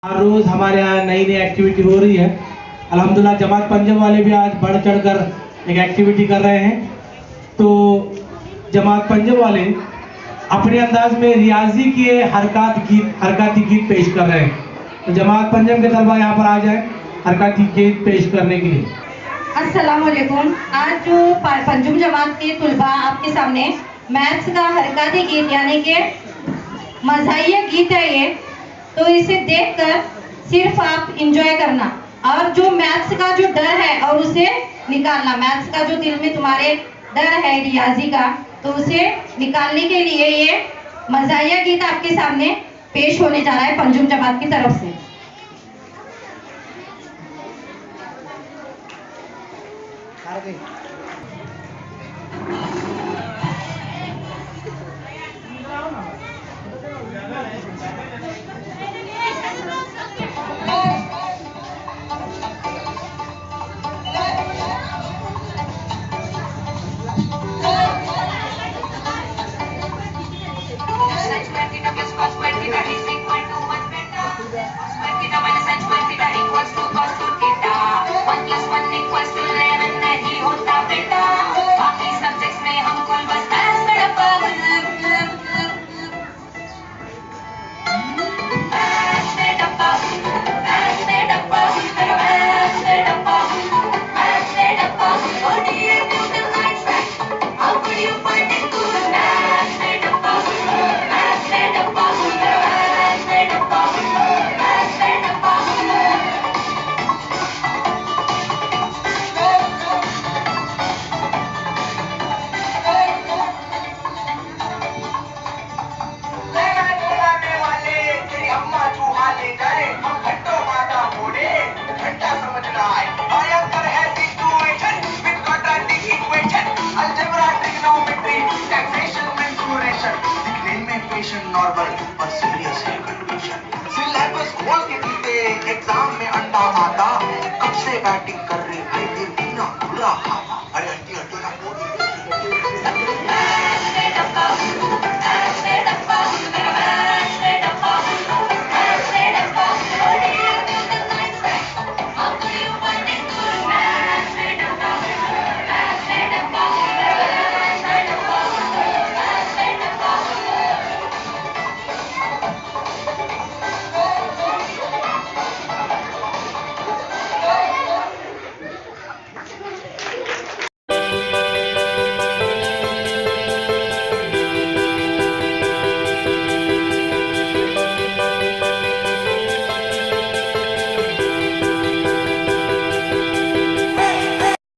हर रोज हमारे यहाँ नई नई एक्टिविटी हो रही है। अल्हम्दुलिल्लाह जमात पंजम वाले भी आज बढ़ चढ़कर एक एक्टिविटी कर रहे हैं। तो जमात पंजम वाले अपने अंदाज में रियाजी के हरकती गीत पेश कर रहे हैं। तो जमात पंजम के तलबा यहाँ पर आ जाए हरकती गीत पेश करने के लिए। अस्सलाम वालेकुम। आज जो पंजुम जमात के तुलबा आपके सामने मैथ्स का हरकती गीत यानी कि मज़ाहिया गीत है ये, तो इसे देखकर सिर्फ आप इंजॉय करना और जो मैथ्स का जो डर है और उसे निकालना। मैथ्स का जो दिल में तुम्हारे डर है रियाजी का, तो उसे निकालने के लिए ये मज़ाहिया गीत आपके सामने पेश होने जा रहा है पंजुम जमात की तरफ से।